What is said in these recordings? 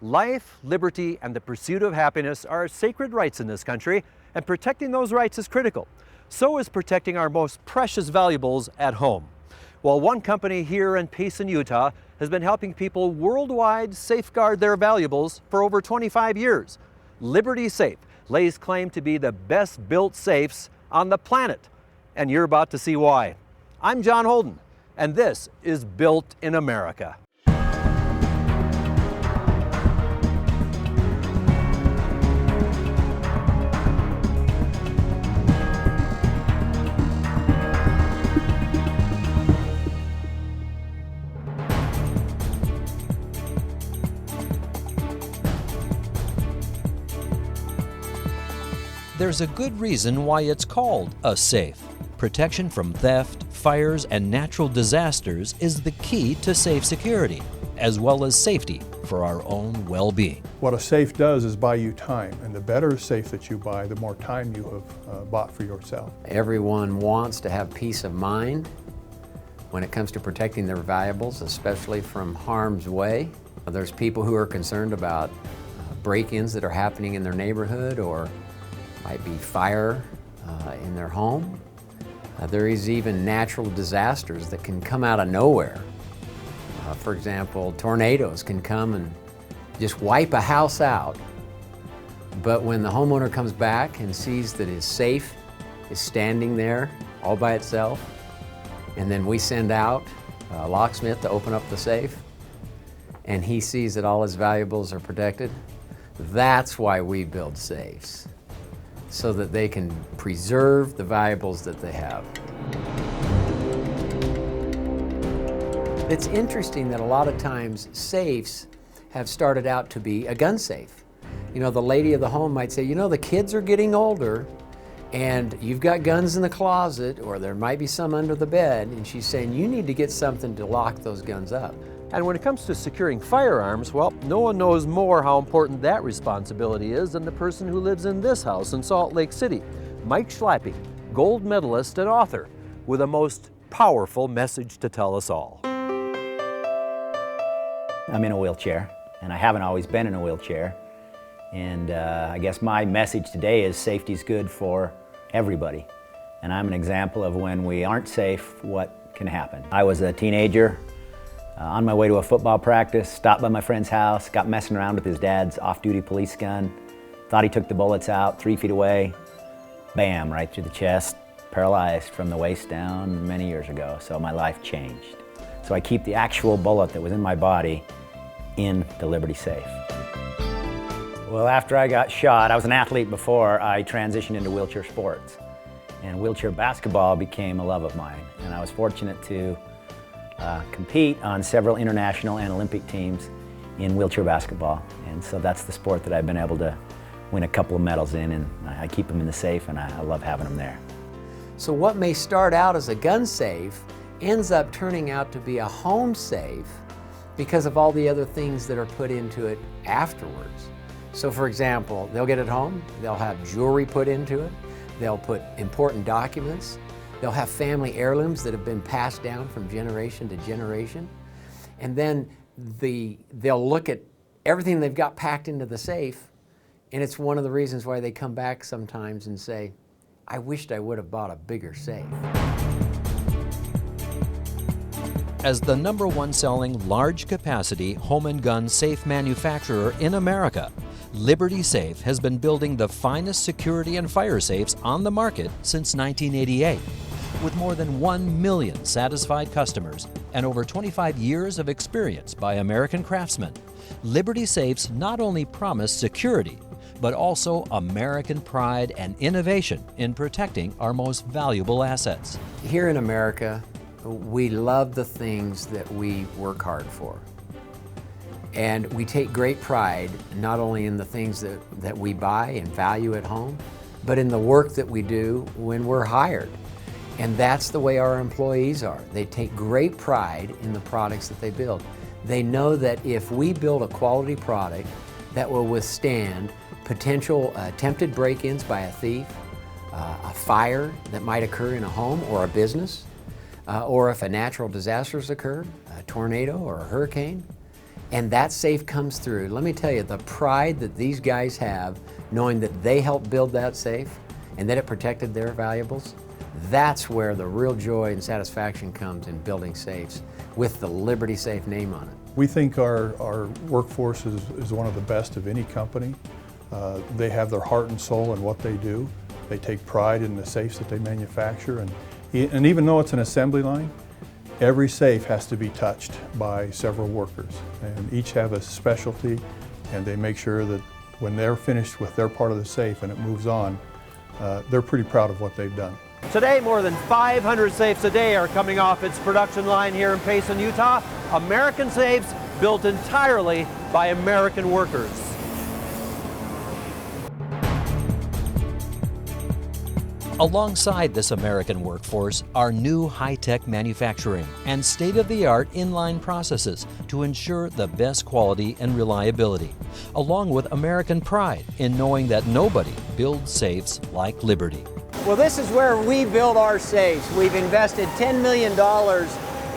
Life, liberty, and the pursuit of happiness are sacred rights in this country, and protecting those rights is critical. So is protecting our most precious valuables at home. Well, one company here in Payson, Utah, has been helping people worldwide safeguard their valuables for over 25 years. Liberty Safe lays claim to be the best built safes on the planet, and you're about to see why. I'm John Holden, and this is Built in America. There's a good reason why it's called a safe. Protection from theft, fires, and natural disasters is the key to safe security, as well as safety for our own well-being. What a safe does is buy you time, and the better safe that you buy, the more time you have bought for yourself. Everyone wants to have peace of mind when it comes to protecting their valuables, especially from harm's way. There's people who are concerned about break-ins that are happening in their neighborhood, or might be fire in their home. There is even natural disasters that can come out of nowhere. For example, tornadoes can come and just wipe a house out. But when the homeowner comes back and sees that his safe is standing there all by itself, and then we send out a locksmith to open up the safe, and he sees that all his valuables are protected, that's why we build safes, so that they can preserve the valuables that they have. It's interesting that a lot of times safes have started out to be a gun safe. You know, the lady of the home might say, you know, the kids are getting older and you've got guns in the closet, or there might be some under the bed, and she's saying you need to get something to lock those guns up. And when it comes to securing firearms, well, no one knows more how important that responsibility is than the person who lives in this house in Salt Lake City, Mike Schlappe, gold medalist and author, with a most powerful message to tell us all. I'm in a wheelchair, and I haven't always been in a wheelchair. And I guess my message today is safety's good for everybody. And I'm an example of when we aren't safe, what can happen. I was a teenager, on my way to a football practice, stopped by my friend's house, got messing around with his dad's off-duty police gun, thought he took the bullets out 3 feet away, bam, right through the chest, paralyzed from the waist down many years ago, so my life changed. So I keep the actual bullet that was in my body in the Liberty Safe. Well, after I got shot, I was an athlete before I transitioned into wheelchair sports, and wheelchair basketball became a love of mine, and I was fortunate to compete on several international and Olympic teams in wheelchair basketball. And so that's the sport that I've been able to win a couple of medals in, and I keep them in the safe, and I love having them there. So what may start out as a gun safe ends up turning out to be a home safe because of all the other things that are put into it afterwards. So for example, they'll get it home, they'll have jewelry put into it, they'll put important documents, they'll have family heirlooms that have been passed down from generation to generation. And then they'll look at everything they've got packed into the safe, and it's one of the reasons why they come back sometimes and say, I wished I would have bought a bigger safe. As the #1 selling large capacity home and gun safe manufacturer in America, Liberty Safe has been building the finest security and fire safes on the market since 1988. With more than 1 million satisfied customers and over 25 years of experience by American craftsmen, Liberty Safes not only promise security, but also American pride and innovation in protecting our most valuable assets. Here in America, we love the things that we work hard for. And we take great pride not only in the things that we buy and value at home, but in the work that we do when we're hired. And that's the way our employees are. They take great pride in the products that they build. They know that if we build a quality product that will withstand potential attempted break-ins by a thief, a fire that might occur in a home or a business, or if a natural disaster has occurred, a tornado or a hurricane, and that safe comes through. Let me tell you, the pride that these guys have, knowing that they helped build that safe and that it protected their valuables, that's where the real joy and satisfaction comes in building safes with the Liberty Safe name on it. We think our workforce is one of the best of any company. They have their heart and soul in what they do. They take pride in the safes that they manufacture, and even though it's an assembly line, every safe has to be touched by several workers, and each have a specialty, and they make sure that when they're finished with their part of the safe and it moves on, they're pretty proud of what they've done. Today, more than 500 safes a day are coming off its production line here in Payson, Utah. American safes built entirely by American workers. Alongside this American workforce are new high-tech manufacturing and state-of-the-art inline processes to ensure the best quality and reliability, along with American pride in knowing that nobody builds safes like Liberty. Well, this is where we build our safes. We've invested $10 million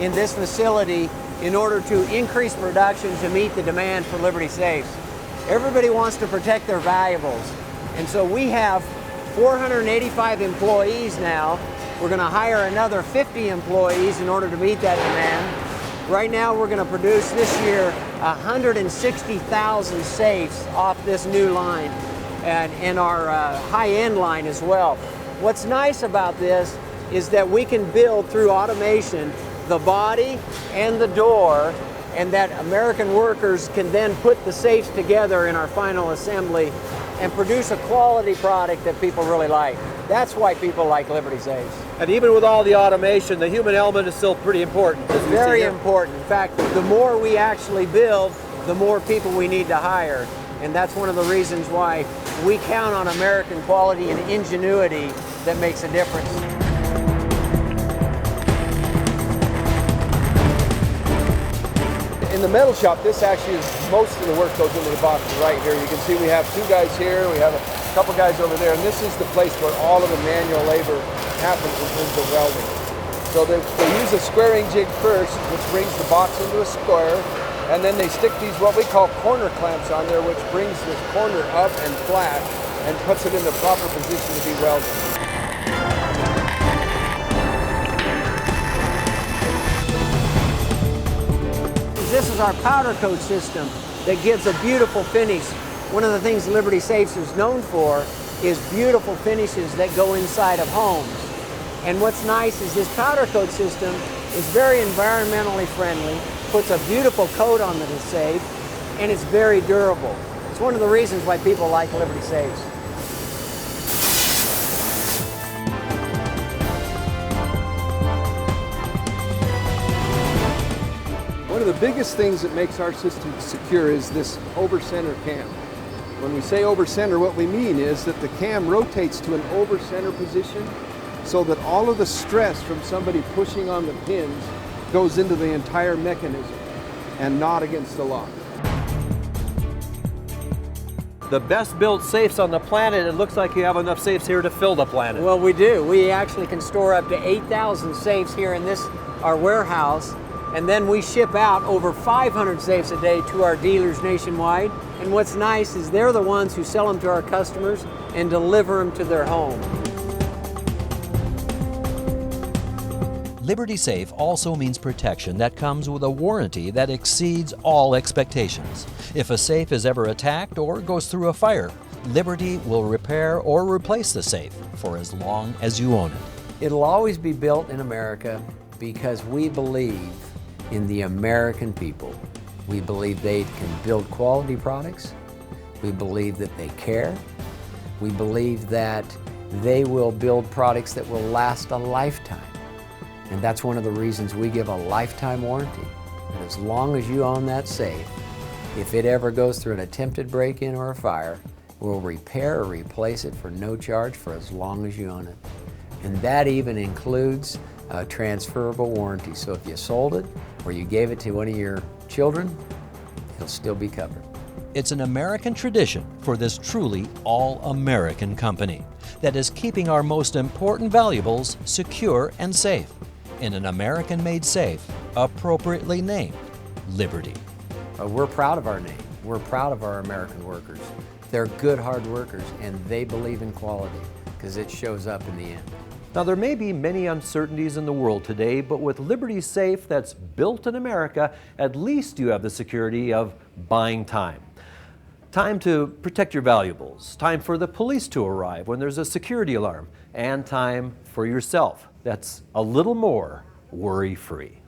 in this facility in order to increase production to meet the demand for Liberty safes. Everybody wants to protect their valuables, and so we have 485 employees now. We're going to hire another 50 employees in order to meet that demand. Right now we're going to produce this year 160,000 safes off this new line and our high-end line as well. What's nice about this is that we can build through automation the body and the door, and that American workers can then put the safes together in our final assembly and produce a quality product that people really like. That's why people like Liberty safes. And even with all the automation, the human element is still pretty important. It's very important. In fact, the more we actually build, the more people we need to hire. And that's one of the reasons why we count on American quality and ingenuity that makes a difference. In the metal shop, this actually is most of the work goes into the box right here. You can see we have two guys here, we have a couple guys over there, and this is the place where all of the manual labor happens in terms of welding. So they use a squaring jig first, which brings the box into a square, and then they stick these what we call corner clamps on there, which brings this corner up and flat and puts it in the proper position to be welded. This is our powder coat system that gives a beautiful finish. One of the things Liberty Safes is known for is beautiful finishes that go inside of homes. And what's nice is this powder coat system is very environmentally friendly, puts a beautiful coat on the safe, and it's very durable. It's one of the reasons why people like Liberty Safes. One of the biggest things that makes our system secure is this over-center cam. When we say over-center, what we mean is that the cam rotates to an over-center position so that all of the stress from somebody pushing on the pins goes into the entire mechanism and not against the lock. The best built safes on the planet. It looks like you have enough safes here to fill the planet. Well, we do. We actually can store up to 8,000 safes here in our warehouse. And then we ship out over 500 safes a day to our dealers nationwide. And what's nice is they're the ones who sell them to our customers and deliver them to their home. Liberty Safe also means protection that comes with a warranty that exceeds all expectations. If a safe is ever attacked or goes through a fire, Liberty will repair or replace the safe for as long as you own it. It'll always be built in America because we believe in the American people. We believe they can build quality products. We believe that they care. We believe that they will build products that will last a lifetime. And that's one of the reasons we give a lifetime warranty. And as long as you own that safe, if it ever goes through an attempted break-in or a fire, we'll repair or replace it for no charge for as long as you own it. And that even includes a transferable warranty. So if you sold it or you gave it to one of your children, it'll still be covered. It's an American tradition for this truly all-American company that is keeping our most important valuables secure and safe in an American-made safe appropriately named Liberty. We're proud of our name. We're proud of our American workers. They're good, hard workers, and they believe in quality because it shows up in the end. Now, there may be many uncertainties in the world today, but with Liberty Safe that's built in America, at least you have the security of buying time. Time to protect your valuables, time for the police to arrive when there's a security alarm, and time for yourself. That's a little more worry-free.